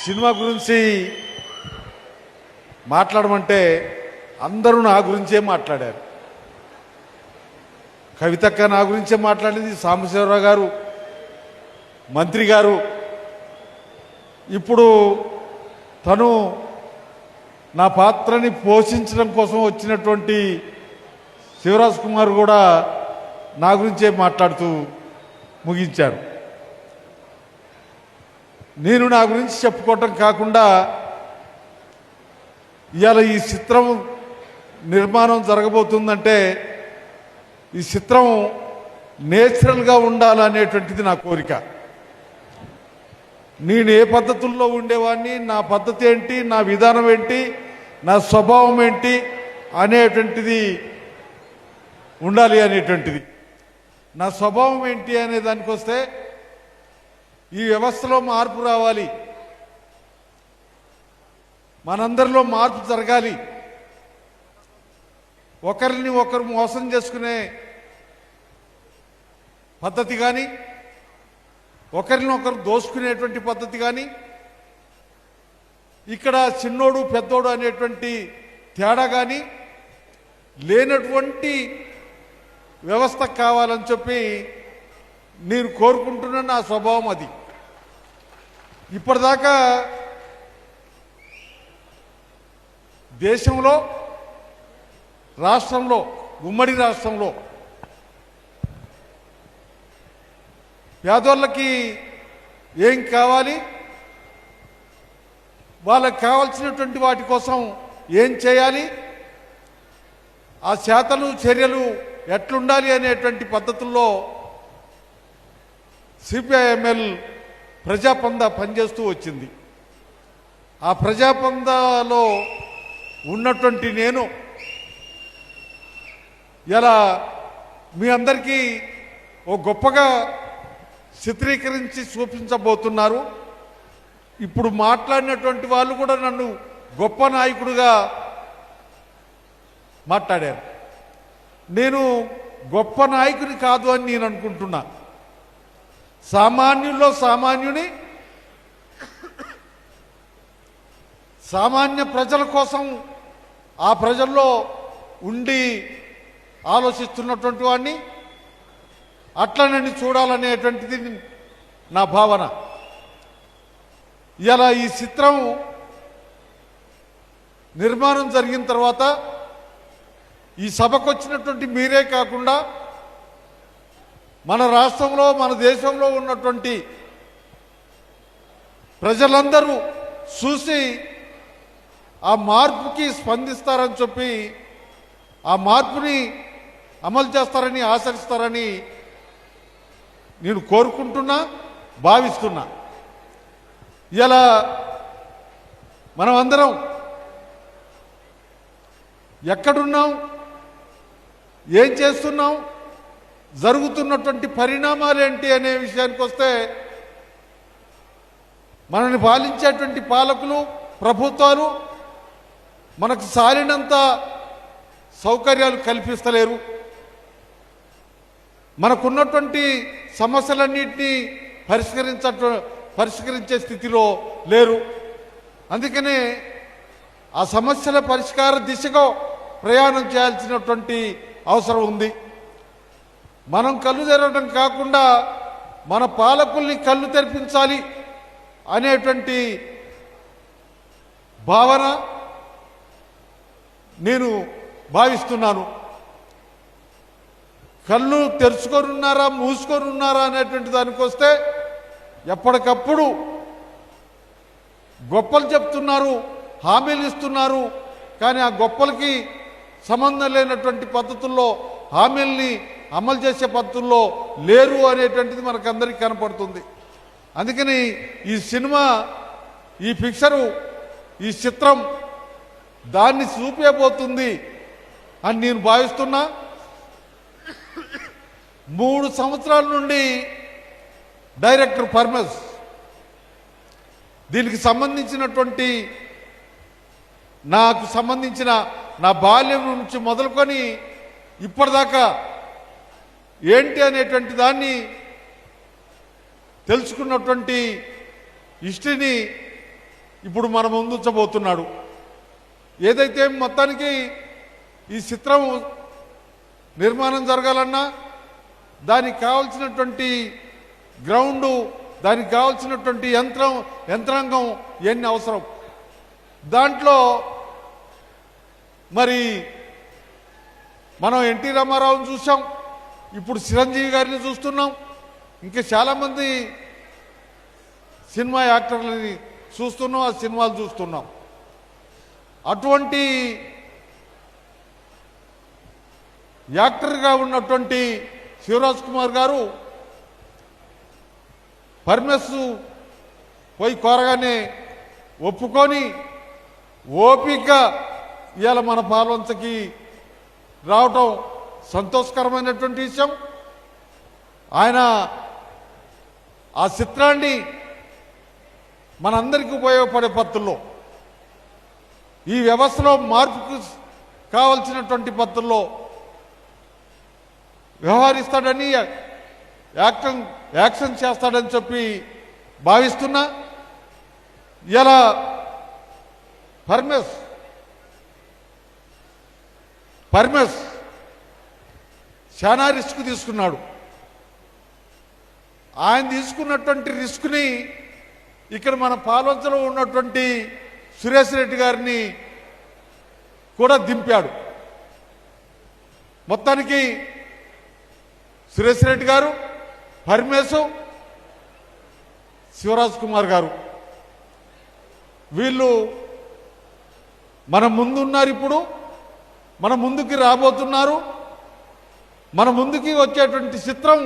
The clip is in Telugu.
సినిమా గురించి మాట్లాడమంటే అందరూ నా గురించే మాట్లాడారు. కవితక్క నా గురించే మాట్లాడింది, సాంబశివరావు గారు, మంత్రి గారు. ఇప్పుడు తను నా పాత్రని పోషించడం కోసం వచ్చినటువంటి శివరాజ్ కుమార్ కూడా నా గురించే మాట్లాడుతూ ముగించారు. నేను నా గురించి చెప్పుకోవటం కాకుండా ఇవాళ ఈ చిత్రం నిర్మాణం జరగబోతుందంటే ఈ చిత్రం నేచురల్గా ఉండాలనేటువంటిది నా కోరిక. నేను ఏ పద్ధతుల్లో ఉండేవాడిని, నా పద్ధతి ఏంటి, నా విధానం ఏంటి, నా స్వభావం ఏంటి అనేటువంటిది ఉండాలి అనేటువంటిది. నా స్వభావం ఏంటి అనే దానికి వస్తే ఈ వ్యవస్థలో మార్పు రావాలి, మనందరిలో మార్పు జరగాలి. ఒకరిని ఒకరు మోసం చేసుకునే పద్ధతి కానీ, ఒకరిని ఒకరు దోసుకునేటువంటి పద్ధతి కానీ, ఇక్కడ చిన్నోడు పెద్దోడు అనేటువంటి తేడా కానీ లేనటువంటి వ్యవస్థ కావాలని చెప్పి నేను కోరుకుంటున్న నా స్వభావం అది. ఇప్పటిదాకా దేశంలో, రాష్ట్రంలో, ఉమ్మడి రాష్ట్రంలో పేదోళ్ళకి ఏం కావాలి, వాళ్ళకి కావాల్సినటువంటి వాటి కోసం ఏం చేయాలి, ఆ చేతలు చర్యలు ఎట్లుండాలి అనేటువంటి పద్ధతుల్లో సిపిఐఎంఎల్ ప్రజాపంద పనిచేస్తూ వచ్చింది. ఆ ప్రజాపందలో ఉన్నటువంటి నేను ఇలా మీ అందరికీ ఓ గొప్పగా చిత్రీకరించి చూపించబోతున్నారు. ఇప్పుడు మాట్లాడినటువంటి వాళ్ళు కూడా నన్ను గొప్ప నాయకుడిగా మాట్లాడారు. నేను గొప్ప నాయకుని కాదు అని నేను అనుకుంటున్నా. సామాన్యుల్లో సామాన్యుని, సామాన్య ప్రజల కోసం ఆ ప్రజల్లో ఉండి ఆలోచిస్తున్నటువంటి వాడిని, అట్లా నన్ను చూడాలనేటువంటిది నా భావన. ఇలా ఈ చిత్రం నిర్మాణం జరిగిన తర్వాత ఈ సభకు వచ్చినటువంటి మీరే కాకుండా మన రాష్ట్రంలో, మన దేశంలో ఉన్నటువంటి ప్రజలందరూ చూసి ఆ మార్పుకి స్పందిస్తారని చెప్పి, ఆ మార్పుని అమలు చేస్తారని ఆశిస్తారని నేను కోరుకుంటున్నా, భావిస్తున్నా. ఇలా మనం అందరం ఎక్కడున్నాం, ఏం చేస్తున్నాం, జరుగుతున్నటువంటి పరిణామాలు ఏంటి అనే విషయానికి వస్తే మనల్ని పాలించేటువంటి పాలకులు, ప్రభుత్వాలు మనకు సాలినంత సౌకర్యాలు కల్పిస్తలేరు. మనకున్నటువంటి సమస్యలన్నింటినీ పరిష్కరించే స్థితిలో లేరు. అందుకనే ఆ సమస్యల పరిష్కార దిశగా ప్రయాణం చేయాల్సినటువంటి అవసరం ఉంది. మనం కళ్ళు తెరవడం కాకుండా మన పాలకుల్ని కళ్ళు తెరిపించాలి అనేటువంటి భావన నేను భావిస్తున్నాను. కళ్ళు తెరుచుకొని ఉన్నారా, మూసుకొని ఉన్నారా అనేటువంటి దానికి వస్తే ఎప్పటికప్పుడు గొప్పలు చెప్తున్నారు, హామీలు ఇస్తున్నారు. కానీ ఆ గొప్పలకి సంబంధం లేనటువంటి పద్ధతుల్లో, హామీల్ని అమలు చేసే పద్ధతుల్లో లేరు అనేటువంటిది మనకందరికీ కనపడుతుంది. అందుకని ఈ సినిమా, ఈ పిక్చరు, ఈ చిత్రం దాన్ని చూపేబోతుంది అని నేను భావిస్తున్నా. 3 సంవత్సరాల నుండి డైరెక్టర్ పర్మస్ దీనికి సంబంధించినటువంటి, నాకు సంబంధించిన నా బాల్యం నుంచి మొదలుకొని ఇప్పటిదాకా ఏంటి అనేటువంటి దాన్ని తెలుసుకున్నటువంటి హిస్టరీని ఇప్పుడు మన ముందు ఉంచబోతున్నాడు. ఏదైతే మొత్తానికి ఈ చిత్రం నిర్మాణం జరగాలన్నా దానికి కావాల్సినటువంటి గ్రౌండు, దానికి కావాల్సినటువంటి యంత్రాంగం ఎన్ని అవసరం. దాంట్లో మరి మనం ఎన్టీ రామారావుని చూసాం, ఇప్పుడు చిరంజీవి గారిని చూస్తున్నాం, ఇంకా చాలామంది సినిమా యాక్టర్లని చూస్తున్నాం, ఆ సినిమాలు చూస్తున్నాం. అటువంటి యాక్టర్గా ఉన్నటువంటి శివరాజ్ కుమార్ గారు పర్మిస్ పోయి కోరగానే ఒప్పుకొని ఓపిక ఇవాళ మన పాల్వంచకి రావటం సంతోషకరమైనటువంటి విషయం. ఆయన ఆ చిత్రాన్ని మనందరికీ ఉపయోగపడే పద్ధతుల్లో, ఈ వ్యవస్థలో మార్పుకు కావలసినటువంటి పద్ధతుల్లో వ్యవహరిస్తాడని, యాక్షన్ చేస్తాడని చెప్పి భావిస్తున్నా. ఇలా పర్మిస్ చాలా రిస్క్ తీసుకున్నాడు. ఆయన తీసుకున్నటువంటి రిస్క్ని ఇక్కడ మన పాల్వంచలో ఉన్నటువంటి సురేష్ రెడ్డి గారిని కూడా దింపాడు. మొత్తానికి సురేష్ రెడ్డి గారు, పరమేశు, శివరాజ్ కుమార్ గారు వీళ్ళు మన ముందున్నారు. ఇప్పుడు మన ముందుకి రాబోతున్నారు. మన ముందుకి వచ్చేటువంటి చిత్రం